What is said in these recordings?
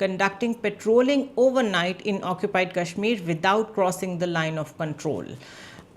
conducting patrolling overnight in occupied Kashmir without crossing the line of control.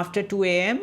after 2 AM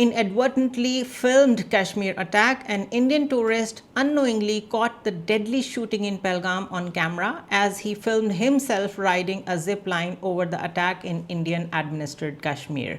inadvertently filmed Kashmir attack and Indian tourist unknowingly caught the deadly shooting in Pahalgam on camera as he filmed himself riding a zip line over the attack in Indian administered Kashmir.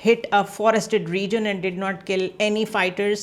hit a forested region and did not kill any fighters,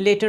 later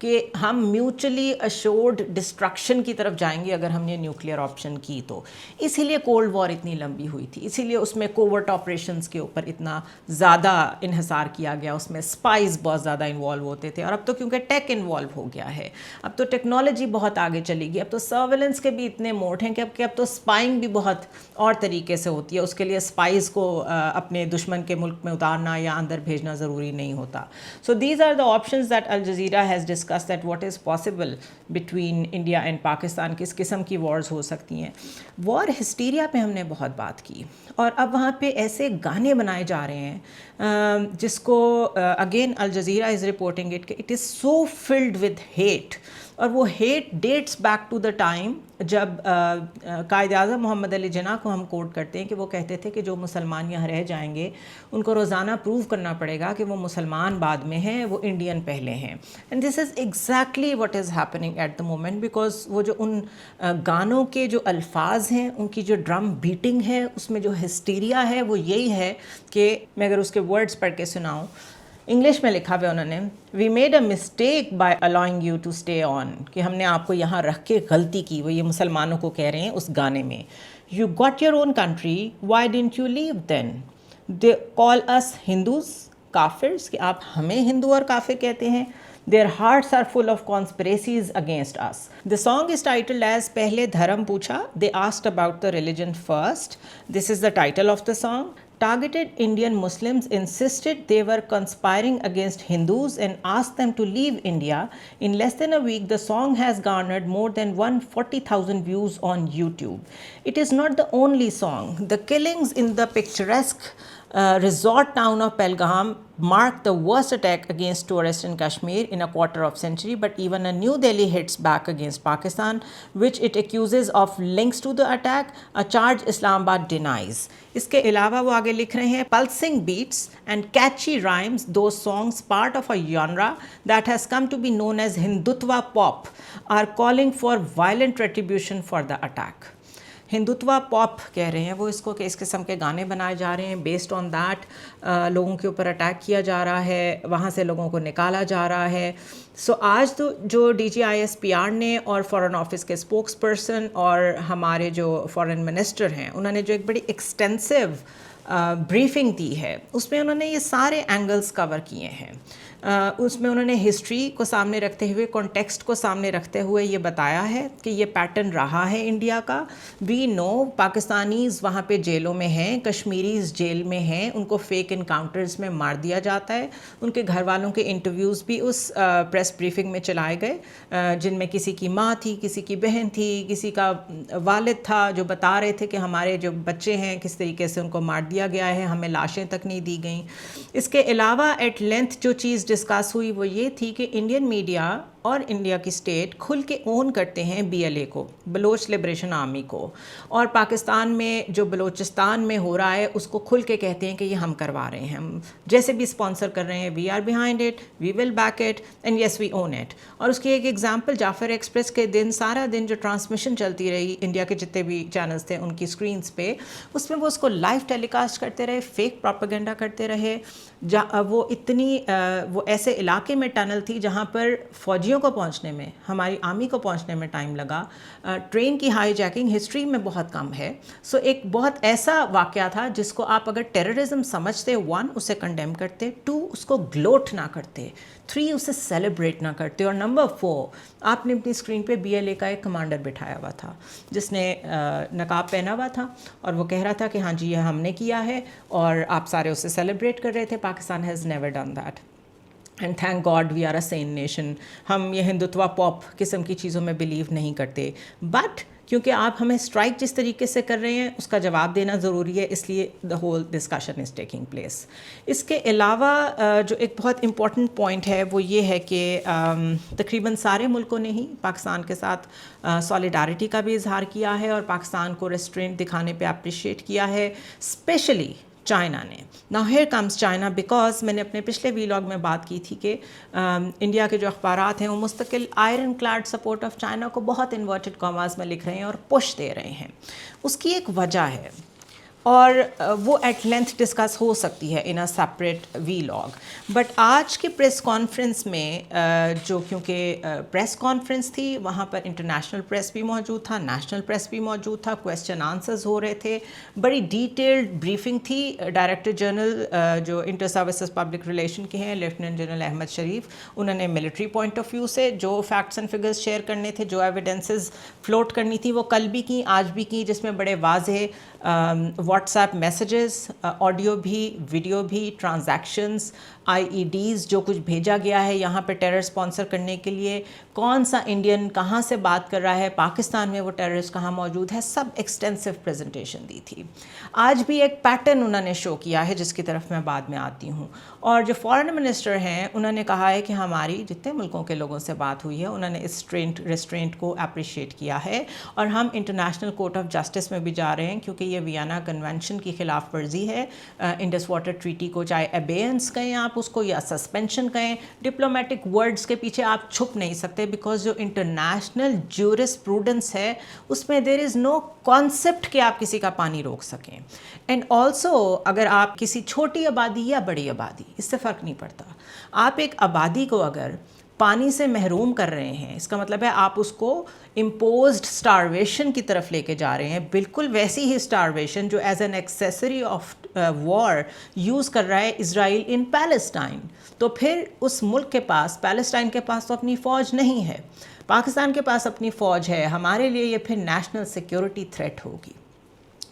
کہ ہم mutually assured destruction کی طرف جائیں گے اگر ہم نے nuclear option کی تو. اسی لیے کولڈ وار اتنی لمبی ہوئی تھی, اسی لیے اس میں کوورٹ آپریشنز کے اوپر اتنا زیادہ انحصار کیا گیا, اس میں اسپائز بہت زیادہ انوالو ہوتے تھے. اور اب تو کیونکہ ٹیک انوالو ہو گیا ہے, اب تو ٹیکنالوجی بہت آگے چلی گئی, اب تو سرویلنس کے بھی اتنے موڈ ہیں کہ اب تو اسپائنگ بھی بہت اور طریقے سے ہوتی ہے. اس کے لیے اسپائز کو اپنے دشمن کے ملک میں اتارنا یا اندر بھیجنا ضروری نہیں ہوتا. So these are the options that Al Jazeera has discuss that what is possible between India and Pakistan, کس قسم کی وارز ہو سکتی ہیں. وار ہسٹیریا پہ ہم نے بہت بات کی, اور اب وہاں پہ ایسے گانے بنائے جا رہے ہیں جس کو again Al Jazeera is reporting it کہ it is so flood with hate, اور وہ hate dates back to the time جب قائد اعظم محمد علی جناح کو ہم کوٹ کرتے ہیں کہ وہ کہتے تھے کہ جو مسلمان یہاں رہ جائیں گے ان کو روزانہ پروو کرنا پڑے گا کہ وہ مسلمان بعد میں ہیں, وہ انڈین پہلے ہیں. And this is exactly what is happening at the moment, because وہ جو ان گانوں کے جو الفاظ ہیں, ان کی جو ڈرم بیٹنگ ہے, اس میں جو ہسٹیریا ہے وہ یہی ہے کہ میں اگر اس کے ورڈز پڑھ کے سناؤں, انگلش میں لکھا ہوا انہوں نے, we made a mistake by allowing you to stay on, کہ ہم نے آپ کو یہاں رکھ کے غلطی کی. وہ یہ مسلمانوں کو کہہ رہے ہیں اس گانے میں. You got your own country, why didn't you leave then? They call us Hindus, کافرز, کہ آپ ہمیں ہندو اور کافر کہتے ہیں. Their hearts are full of conspiracies against us. The song is titled as پہلے دھرم پوچھا. They asked about the religion first. This is the title of the song. Targeted Indian Muslims insisted they were conspiring against Hindus and asked them to leave India. In less than a week, the song has garnered more than 140,000 views on YouTube. It is not the only song. The killings in the picturesque resort town of Pahalgam marked the worst attack against tourists in Kashmir in a quarter of century, but even a New Delhi hits back against Pakistan, which it accuses of links to the attack, a charge Islamabad denies. اس کے علاوہ وہ آگے لکھ رہے ہیں, pulsing beats and catchy rhymes, those songs part of a genre that has come to be known as Hindutva pop, are calling for violent retribution for the attack. Hindutva پاپ کہہ رہے ہیں وہ اس کو کہ اس قسم کے گانے بنائے جا رہے ہیں, بیسڈ آن دیٹ لوگوں کے اوپر اٹیک کیا جا رہا ہے, وہاں سے لوگوں کو نکالا جا رہا ہے. سو آج تو جو DGISPR نے اور فارن آفس کے اسپوکس پرسن اور ہمارے جو فارن منسٹر ہیں, انہوں نے جو ایک بڑی ایکسٹینسو بریفنگ دی ہے, اس میں انہوں نے یہ سارے اینگلز کور کیے ہیں. اس میں انہوں نے ہسٹری کو سامنے رکھتے ہوئے, کانٹیکسٹ کو سامنے رکھتے ہوئے یہ بتایا ہے کہ یہ پیٹرن رہا ہے انڈیا کا. وی نو پاکستانیز وہاں پہ جیلوں میں ہیں, کشمیریز جیل میں ہیں, ان کو فیک انکاؤنٹرز میں مار دیا جاتا ہے. ان کے گھر والوں کے انٹرویوز بھی اس پریس بریفنگ میں چلائے گئے, جن میں کسی کی ماں تھی, کسی کی بہن تھی, کسی کا والد تھا, جو بتا رہے تھے کہ ہمارے جو بچے ہیں کس طریقے سے ان کو مار دیا گیا ہے, ہمیں لاشیں تک نہیں دی گئیں. اس کے علاوہ ایٹ لینتھ جو چیز ڈسکس ہوئی وہ یہ تھی کہ انڈین میڈیا اور انڈیا کی اسٹیٹ کھل کے اون کرتے ہیں BLA کو, بلوچ لبریشن آرمی کو, اور پاکستان میں جو بلوچستان میں ہو رہا ہے اس کو کھل کے کہتے ہیں کہ یہ ہم کروا رہے ہیں, ہم جیسے بھی اسپانسر کر رہے ہیں, we are behind it, we will back it and yes we own it. اور اس کی ایک ایگزامپل, جعفر ایکسپریس کے دن سارا دن جو ٹرانسمیشن چلتی رہی انڈیا کے جتنے بھی چینلز تھے ان کی اسکرینس پہ, اس میں وہ اس کو لائیو ٹیلی کاسٹ کرتے رہے, فیک پروپیگنڈا کرتے رہے. وہ اتنی وہ ایسے علاقے میں ٹنل تھی جہاں پر فوجیوں کو پہنچنے میں, ہماری آرمی کو پہنچنے میں ٹائم لگا. ٹرین کی ہائی جیکنگ ہسٹری میں بہت کم ہے. سو ایک بہت ایسا واقعہ تھا جس کو آپ اگر ٹیررزم سمجھتے, 1 اسے کنڈیم کرتے, 2 اس کو گلوٹ نہ کرتے, 3 اسے سیلیبریٹ نہ کرتے, اور نمبر 4 آپ نے اپنی اسکرین پہ BLA کا ایک کمانڈر بٹھایا ہوا تھا جس نے نقاب پہنا ہوا تھا اور وہ کہہ رہا تھا کہ ہاں جی یہ ہم نے کیا ہے, اور آپ سارے اسے سیلیبریٹ کر رہے تھے. Pakistan has never done that. And thank God we are a sane nation. ہم یہ ہندوتوا پاپ قسم کی چیزوں میں بلیو نہیں کرتے, بٹ کیونکہ آپ ہمیں اسٹرائک جس طریقے سے کر رہے ہیں اس کا جواب دینا ضروری ہے, اس لیے the whole discussion is taking place. اس کے علاوہ جو ایک بہت امپورٹنٹ پوائنٹ ہے وہ یہ ہے کہ تقریباً سارے ملکوں نے ہی پاکستان کے ساتھ سالیڈارٹی کا بھی اظہار کیا ہے اور پاکستان کو ریسٹرینٹ دکھانے پہ اپریشیٹ کیا ہے, اسپیشلی چائنا نے. Now here comes China, because میں نے اپنے پچھلے ویلاگ میں بات کی تھی کہ انڈیا کے جو اخبارات ہیں وہ مستقل iron Claude support of China کو بہت انورٹڈ کاماز میں لکھ رہے ہیں اور پش دے رہے ہیں. اس کی ایک وجہ ہے, اور وہ ایٹ لینتھ ڈسکس ہو سکتی ہے ان اے سپریٹ وی لاگ. بٹ آج کے پریس کانفرنس میں جو کیونکہ پریس کانفرنس تھی وہاں پر انٹرنیشنل پریس بھی موجود تھا, نیشنل پریس بھی موجود تھا, کویسچن آنسرز ہو رہے تھے, بڑی ڈیٹیلڈ بریفنگ تھی. ڈائریکٹر جنرل جو انٹر سروسز پبلک ریلیشن کے ہیں لیفٹیننٹ جنرل احمد شریف, انہوں نے ملٹری پوائنٹ آف ویو سے جو فیکٹس اینڈ فگرز شیئر کرنے تھے, جو ایویڈنسز فلوٹ کرنی تھی, وہ کل بھی کی, آج بھی کی, جس میں بڑے واضح واٹس ایپ میسیجز, آڈیو بھی, ویڈیو بھی, ٹرانزیکشنز, آئی ای ڈیز, جو کچھ بھیجا گیا ہے یہاں پہ ٹیرر اسپانسر کرنے کے لیے, کون سا انڈین کہاں سے بات کر رہا ہے, پاکستان میں وہ ٹیررسٹ کہاں موجود ہے, سب ایکسٹینسو پریزنٹیشن دی تھی. آج بھی ایک پیٹرن انہوں نے شو کیا ہے جس کی طرف میں بعد میں آتی ہوں. اور جو فارن منسٹر ہیں انہوں نے کہا ہے کہ ہماری جتنے ملکوں کے لوگوں سے بات ہوئی ہے انہوں نے اس ریسٹرینٹ کو اپریشیٹ کیا ہے, اور ہم انٹرنیشنل کورٹ آف جسٹس میں بھی جا رہے ہیں کیونکہ یہ ویانا کنونشن کی خلاف ورزی ہے. انڈس واٹر ٹریٹی کو چاہے ابیئنس کہیں آپ اس کو یا سسپینشن کہیں, ڈپلومیٹک ورڈز کے پیچھے آپ چھپ نہیں سکتے, بیکاز جو انٹرنیشنل جورس پروڈنس ہے اس میں دیر از نو کانسیپٹ کہ آپ کسی کا پانی روک سکیں. اینڈ آلسو اگر آپ کسی چھوٹی آبادی یا بڑی آبادی, اس سے فرق نہیں پڑتا, آپ ایک آبادی کو اگر پانی سے محروم کر رہے ہیں, اس کا مطلب ہے آپ اس کو امپوزڈ اسٹارویشن کی طرف لے کے جا رہے ہیں, بالکل ویسی ہی اسٹارویشن جو as an accessory of war use کر رہا ہے اسرائیل ان پیلسٹائن. تو پھر اس ملک کے پاس, پیلسٹائن کے پاس تو اپنی فوج نہیں ہے, پاکستان کے پاس اپنی فوج ہے, ہمارے لیے یہ پھر نیشنل سیکیورٹی تھریٹ ہوگی.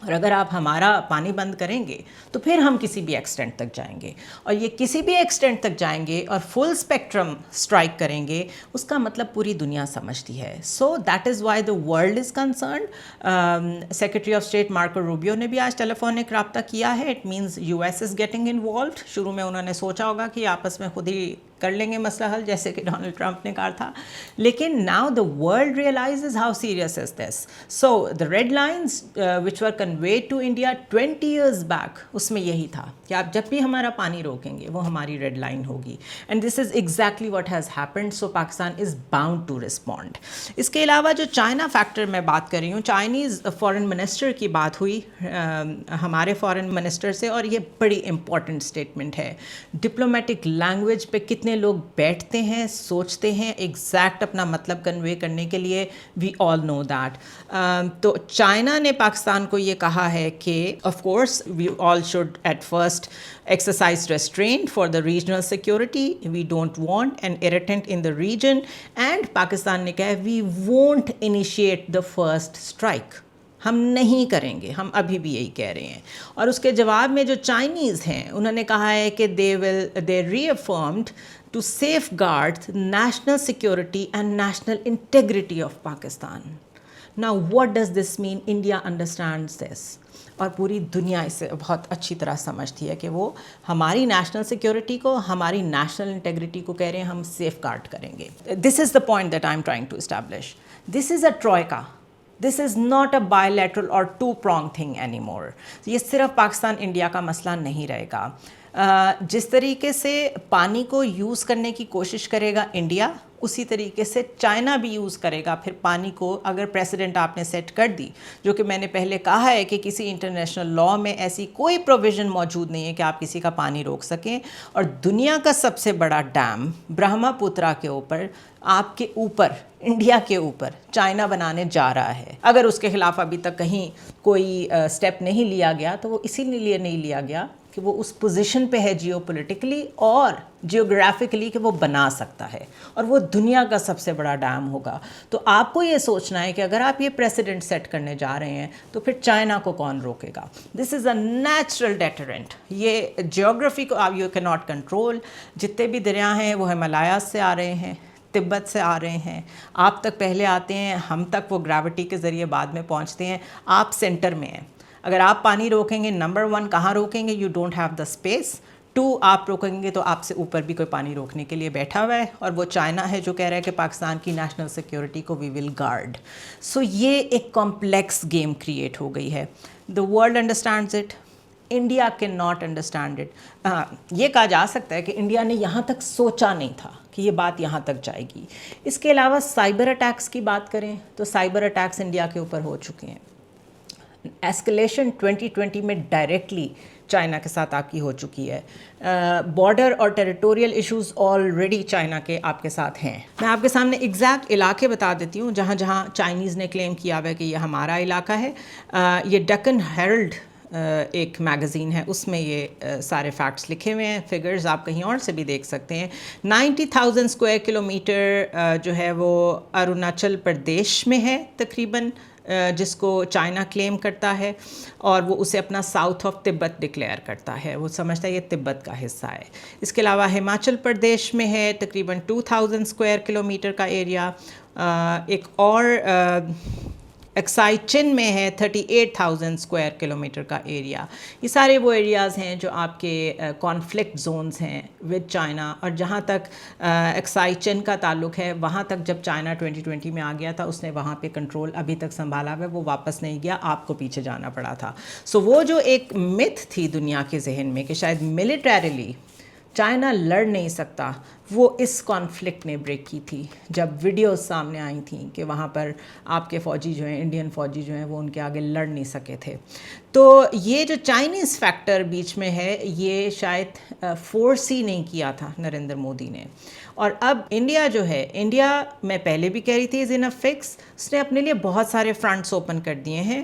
اور اگر آپ ہمارا پانی بند کریں گے تو پھر ہم کسی بھی ایکسٹینٹ تک جائیں گے, اور یہ کسی بھی ایکسٹینٹ تک جائیں گے اور فل اسپیکٹرم اسٹرائک کریں گے, اس کا مطلب پوری دنیا سمجھتی ہے. So that is why the world is concerned. Secretary of state Marco Rubio نے بھی آج ٹیلی فونک رابطہ کیا ہے. It means U S is getting involved. شروع میں انہوں نے سوچا ہوگا کہ آپس میں خود ہی کر لیں گے مسئلہ حل, جیسے کہ ڈونلڈ ٹرمپ نے کہا تھا, لیکن now the world realises how serious is this. So the red lines which were conveyed to India 20 years back, اس میں یہی تھا کہ آپ جب بھی ہمارا پانی روکیں گے وہ ہماری ریڈ لائن ہوگی. And this is exactly what has happened. So Pakistan is bound to respond. اس کے علاوہ جو چائنا فیکٹر میں بات کر رہی ہوں, چائنیز فارن منسٹر کی بات ہوئی ہمارے فارن منسٹر سے, اور یہ بڑی امپورٹنٹ اسٹیٹمنٹ ہے. ڈپلومیٹک لینگویج پہ کتنے لوگ بیٹھتے ہیں, سوچتے ہیں ایگزیکٹ اپنا مطلب کنوے کرنے کے لیے, وی آل نو دیٹ. تو چائنا نے پاکستان کو یہ کہا ہے کہ of course we all should at first exercise restraint for the regional security. We don't want an irritant in the region. And Pakistan نے کہا we won't initiate the first strike. ہم نہیں کریں گے, ہم ابھی بھی یہی کہہ رہے ہیں. اور اس کے جواب میں جو چائنیز ہیں انہوں نے کہا ہے کہ they reaffirmed to safeguard national security and national integrity of Pakistan. Now what does this mean? India understands this. اور پوری دنیا اسے بہت اچھی طرح سمجھتی ہے کہ وہ ہماری نیشنل سیکیورٹی کو, ہماری نیشنل انٹیگریٹی کو کہہ رہے ہیں ہم سیف گارڈ کریں گے. This is the point that I am trying to establish. This is a troika. This is not a bilateral or two prong thing any more. یہ صرف پاکستان انڈیا کا مسئلہ نہیں رہے گا. جس طریقے سے پانی کو یوز کرنے کی کوشش کرے گا انڈیا, اسی طریقے سے چائنا بھی یوز کرے گا پھر پانی کو. اگر پریسیڈنٹ آپ نے سیٹ کر دی, جو کہ میں نے پہلے کہا ہے کہ کسی انٹرنیشنل لاء میں ایسی کوئی پروویژن موجود نہیں ہے کہ آپ کسی کا پانی روک سکیں, اور دنیا کا سب سے بڑا ڈیم برہما پترا کے اوپر, آپ کے اوپر, انڈیا کے اوپر چائنا بنانے جا رہا ہے. اگر اس کے خلاف ابھی تک کہیں کوئی اسٹیپ نہیں لیا گیا تو وہ اسی لیے نہیں لیا گیا کہ وہ اس پوزیشن پہ ہے جیو پولیٹیکلی اور جیوگرافکلی کہ وہ بنا سکتا ہے, اور وہ دنیا کا سب سے بڑا ڈیم ہوگا. تو آپ کو یہ سوچنا ہے کہ اگر آپ یہ پریسیڈنٹ سیٹ کرنے جا رہے ہیں تو پھر چائنا کو کون روکے گا. دس از اے نیچرل ڈیٹرنٹ. یہ جیوگرافی کو آپ یو کی ناٹ کنٹرول. جتنے بھی دریا ہیں وہ ہمالیاز سے آ رہے ہیں, تبت سے آ رہے ہیں, آپ تک پہلے آتے ہیں, ہم تک وہ گریوٹی کے ذریعے بعد میں پہنچتے ہیں. آپ سینٹر میں ہیں. اگر آپ پانی روکیں گے, نمبر 1 کہاں روکیں گے؟ You don't have the space. 2 آپ روکیں گے تو آپ سے اوپر بھی کوئی پانی روکنے کے لیے بیٹھا ہوا ہے, اور وہ چائنا ہے جو کہہ رہا ہے کہ پاکستان کی نیشنل سیکیورٹی کو وی ول گارڈ. سو یہ ایک کمپلیکس گیم کریٹ ہو گئی ہے. The world understands it, India can not understand it. یہ کہا جا سکتا ہے کہ انڈیا نے یہاں تک سوچا نہیں تھا کہ یہ بات یہاں تک جائے گی. اس کے علاوہ سائبر اٹیکس کی بات کریں تو سائبر اٹیکس انڈیا کے اوپر ہو چکے ہیں. ایسکلیشن 2020 میں ڈائریکٹلی چائنا کے ساتھ آپ کی ہو چکی ہے. بارڈر اور ٹیریٹوریل ایشوز آلریڈی چائنا کے آپ کے ساتھ ہیں. میں آپ کے سامنے ایگزیکٹ علاقے بتا دیتی ہوں جہاں جہاں چائنیز نے کلیم کیا ہوا ہے کہ یہ ہمارا علاقہ ہے. یہ ڈکن ہیرلڈ ایک میگزین ہے, اس میں یہ سارے فیکٹس لکھے ہوئے ہیں. فگرز آپ کہیں اور سے بھی دیکھ سکتے ہیں. 90,000 اسکوائر کلومیٹر جو ہے وہ اروناچل پردیش میں ہے تقریباً, جس کو چائنا کلیم کرتا ہے, اور وہ اسے اپنا ساؤتھ آف تبت ڈکلیئر کرتا ہے. وہ سمجھتا ہے یہ تبت کا حصہ ہے. اس کے علاوہ ہماچل پردیش میں ہے تقریباً 2,000 اسکوائر کلومیٹر کا ایریا. ایک اور اکسائی چن میں ہے 38,000 اسکوائر کلومیٹر کا ایریا. یہ سارے وہ ایریاز ہیں جو آپ کے کانفلکٹ زونز ہیں ود چائنا. اور جہاں تک اکسائی چن کا تعلق ہے, وہاں تک جب چائنا 2020 میں آ گیا تھا اس نے وہاں پہ کنٹرول ابھی تک سنبھالا ہوا ہے, وہ واپس نہیں گیا, آپ کو پیچھے جانا پڑا تھا. سو وہ جو ایک متھ تھی دنیا کے ذہن میں کہ شاید ملیٹریلی چائنا لڑ نہیں سکتا, وہ اس کانفلکٹ نے بریک کی تھی جب ویڈیوز سامنے آئی تھیں کہ وہاں پر آپ کے فوجی جو ہیں, انڈین فوجی جو ہیں, وہ ان کے آگے لڑ نہیں سکے تھے. تو یہ جو چائنیز فیکٹر بیچ میں ہے, یہ شاید فورس ہی نہیں کیا تھا نریندر مودی نے. اور اب انڈیا جو ہے, انڈیا میں پہلے بھی کہہ رہی تھی از ان اے فکس, اس نے اپنے لیے بہت سارے فرنٹس اوپن کر دیے ہیں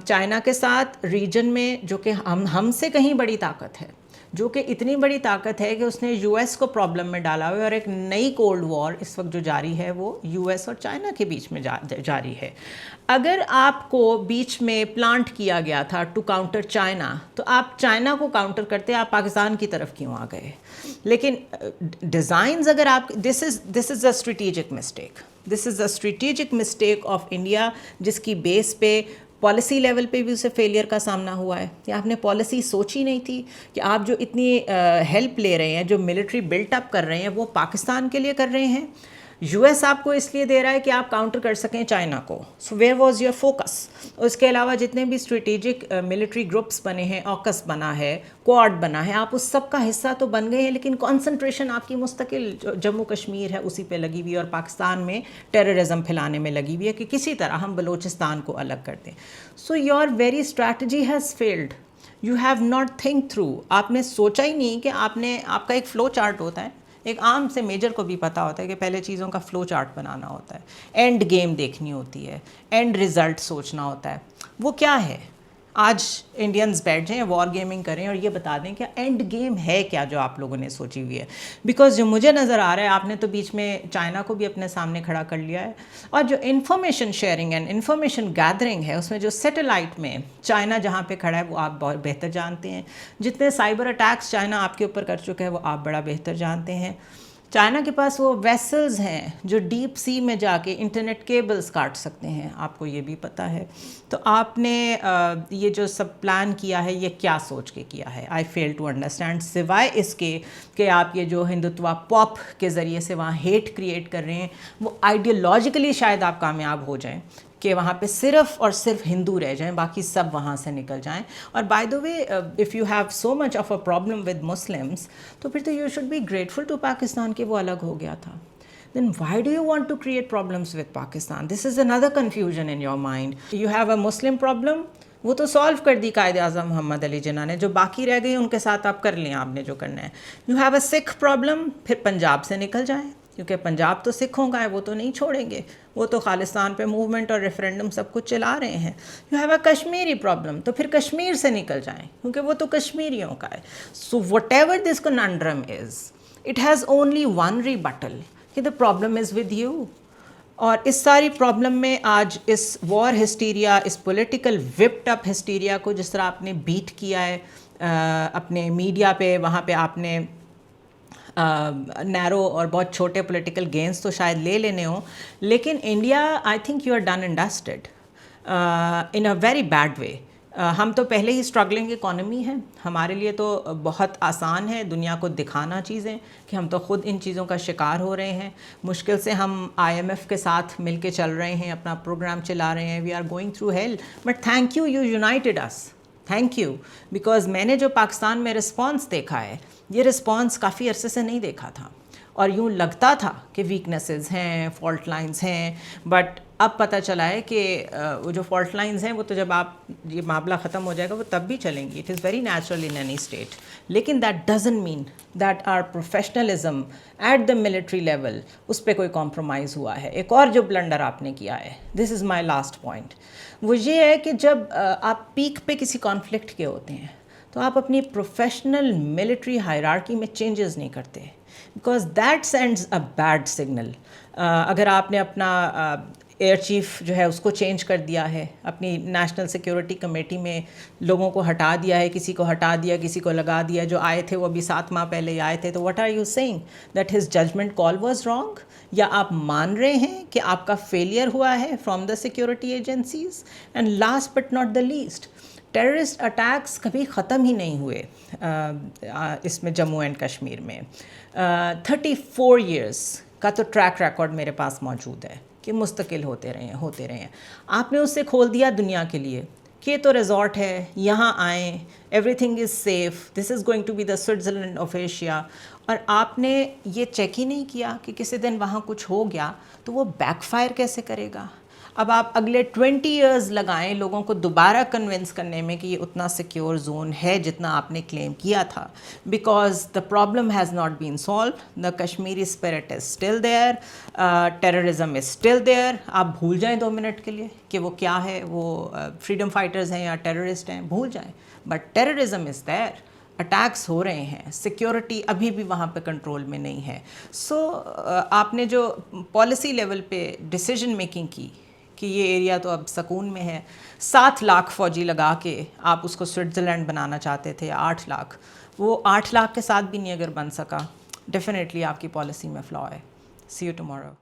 چائنا کے ساتھ ریجن میں, جو کہ ہم سے کہیں بڑی طاقت ہے, جو کہ اتنی بڑی طاقت ہے کہ اس نے یو ایس کو پرابلم میں ڈالا ہوا ہے. اور ایک نئی کولڈ وار اس وقت جو جاری ہے وہ یو ایس اور چائنا کے بیچ میں جاری ہے. اگر آپ کو بیچ میں پلانٹ کیا گیا تھا ٹو کاؤنٹر چائنا, تو آپ چائنا کو کاؤنٹر کرتے, آپ پاکستان کی طرف کیوں آ گئے؟ لیکن ڈیزائنز اگر آپ, this is a strategic mistake, this is a strategic mistake of India, جس کی بیس پہ پالیسی لیول پہ بھی اسے فیلئر کا سامنا ہوا ہے. کہ آپ نے پالیسی سوچی نہیں تھی کہ آپ جو اتنی ہیلپ لے رہے ہیں, جو ملٹری بلٹ اپ کر رہے ہیں, وہ پاکستان کے لیے کر رہے ہیں. یو ایس آپ کو اس لیے دے رہا ہے کہ آپ کاؤنٹر کر سکیں چائنا کو. سو ویئر واز یور فوکس؟ اس کے علاوہ جتنے بھی اسٹریٹیجک ملٹری گروپس بنے ہیں, آکس بنا ہے, کوڈ بنا ہے, آپ اس سب کا حصہ تو بن گئے ہیں, لیکن کانسنٹریشن آپ کی مستقل جموں کشمیر ہے اسی پہ لگی ہوئی ہے, اور پاکستان میں ٹیررزم پھیلانے میں لگی ہوئی ہے کہ کسی طرح ہم بلوچستان کو الگ کر دیں. So your very strategy has failed. You have not think through. آپ نے سوچا ہی نہیں کہ آپ کا ایک فلو چارٹ ہوتا ہے, ایک عام سے میجر کو بھی پتہ ہوتا ہے کہ پہلے چیزوں کا فلو چارٹ بنانا ہوتا ہے, اینڈ گیم دیکھنی ہوتی ہے, اینڈ رزلٹ سوچنا ہوتا ہے. وہ کیا ہے؟ آج انڈینز بیٹھ جائیں, وار گیمنگ کریں اور یہ بتا دیں کہ اینڈ گیم ہے کیا جو آپ لوگوں نے سوچی ہوئی ہے. بیکاز جو مجھے نظر آ رہا ہے, آپ نے تو بیچ میں چائنا کو بھی اپنے سامنے کھڑا کر لیا ہے, اور جو information sharing and information gathering ہے, اس میں جو سیٹلائٹ میں چائنا جہاں پہ کھڑا ہے وہ آپ بہت بہتر جانتے ہیں. جتنے سائبر اٹیکس چائنا آپ کے اوپر کر چکا ہے وہ آپ بڑا بہتر جانتے ہیں. چائنا کے پاس وہ ویسلز ہیں جو ڈیپ سی میں جا کے انٹرنیٹ کیبلز کاٹ سکتے ہیں, آپ کو یہ بھی پتہ ہے. تو آپ نے یہ جو سب پلان کیا ہے, یہ کیا سوچ کے کیا ہے؟ آئی فیل ٹو انڈرسٹینڈ, سوائے اس کے کہ آپ یہ جو ہندوتوا پاپ کے ذریعے سے وہاں ہیٹ کریٹ کر رہے ہیں, وہ آئیڈیالوجیکلی شاید آپ کامیاب ہو جائیں کہ وہاں پہ صرف اور صرف ہندو رہ جائیں, باقی سب وہاں سے نکل جائیں. اور by the way, if you have so much of a problem with Muslims, تو پھر تو you should be grateful to Pakistan کہ وہ الگ ہو گیا تھا. Then why do you want to create problems with Pakistan? This is another confusion in your mind. You have a Muslim problem, وہ تو سالو کر دی قائد اعظم محمد علی جناح نے, جو باقی رہ گئی ان کے ساتھ آپ کر لیں آپ نے جو کرنا ہے. You have a Sikh problem, پھر پنجاب سے نکل جائیں, کیونکہ پنجاب تو سکھوں کا ہے, وہ تو نہیں چھوڑیں گے, وہ تو خالستان پہ موومنٹ اور ریفرینڈم سب کچھ چلا رہے ہیں. You have a Kashmiri problem, تو پھر کشمیر سے نکل جائیں, کیونکہ وہ تو کشمیریوں کا ہے. So whatever this conundrum is, it has only one rebuttal, کہ the problem is with you. اور اس ساری پرابلم میں آج اس وار ہسٹیریا, اس پولیٹیکل وپڈ اپ ہسٹیریا کو جس طرح آپ نے بیٹ کیا ہے اپنے میڈیا پہ, وہاں پہ آپ نے نیرو اور بہت چھوٹے پولیٹیکل گینز تو شاید لے لینے ہوں, لیکن India I think you are done and dusted in a very bad way. ہم تو پہلے ہی اسٹرگلنگ اکانومی ہے, ہمارے لیے تو بہت آسان ہے دنیا کو دکھانا چیزیں کہ ہم تو خود ان چیزوں کا شکار ہو رہے ہیں. مشکل سے ہم IMF کے ساتھ مل کے چل رہے ہیں, اپنا پروگرام چلا رہے ہیں. We are going through hell, but thank you, you united us, thank you. Because میں نے جو پاکستان میں رسپانس دیکھا ہے, یہ رسپانس کافی عرصے سے نہیں دیکھا تھا, اور یوں لگتا تھا کہ ویکنیسز ہیں, فالٹ لائنز ہیں, بٹ اب پتہ چلا ہے کہ وہ جو فالٹ لائنز ہیں وہ تو جب آپ یہ معاملہ ختم ہو جائے گا وہ تب بھی چلیں گی. It is very natural in any state. لیکن that doesn't mean that our professionalism at the military level اس پہ کوئی کمپرومائز ہوا ہے. ایک اور جو بلنڈر آپ نے کیا ہے, دس از مائی لاسٹ پوائنٹ, وہ یہ ہے کہ جب آپ پیک پہ کسی کانفلکٹ کے ہوتے ہیں تو آپ اپنی پروفیشنل ملٹری ہائرارکی میں چینجز نہیں کرتے, because that sends a bad signal. اگر آپ نے اپنا ایئر چیف جو ہے اس کو چینج کر دیا ہے, اپنی نیشنل سیکیورٹی کمیٹی میں لوگوں کو ہٹا دیا ہے, کسی کو ہٹا دیا, کسی کو لگا دیا, جو آئے تھے وہ ابھی 7 ماہ پہلے ہی آئے تھے, تو what are you saying that his judgment call was wrong? یا آپ مان رہے ہیں کہ آپ کا فیلئر ہوا ہے from the security agencies? And last but not the least, terrorist attacks کبھی ختم ہی نہیں ہوئے اس میں جموں اینڈ کشمیر میں. 34 ایئرس کا تو ٹریک ریکارڈ میرے پاس موجود ہے کہ مستقل ہوتے رہے ہیں. آپ نے اسے کھول دیا دنیا کے لیے کہ یہ تو ریزورٹ ہے, یہاں آئیں, everything is safe, this is going to be the Switzerland of Asia. اور آپ نے یہ چیک ہی نہیں کیا کہ کسی دن وہاں کچھ ہو گیا تو وہ بیک فائر کیسے کرے گا. اب آپ اگلے 20 ایئرز لگائیں لوگوں کو دوبارہ کنونس کرنے میں کہ یہ اتنا سیکیور زون ہے جتنا آپ نے کلیم کیا تھا, because the problem has not been solve. The Kashmiri spirit is still there, terrorism is still there. آپ بھول جائیں 2 منٹ کے لیے کہ وہ کیا ہے, وہ فریڈم فائٹرز ہیں یا ٹیررسٹ ہیں, بھول جائیں, but terrorism is there. Attacks ہو رہے ہیں, سیکیورٹی ابھی بھی وہاں پہ کنٹرول میں نہیں ہے. سو آپ نے جو پالیسی لیول پہ ڈیسیجن میکنگ کی کہ یہ ایریا تو اب سکون میں ہے, 7 لاکھ فوجی لگا کے آپ اس کو سوئٹزرلینڈ بنانا چاہتے تھے, 8 لاکھ, وہ 8 لاکھ کے ساتھ بھی نہیں اگر بن سکا, ڈیفینیٹلی آپ کی پالیسی میں فلا ہے. سی یو ٹمارو.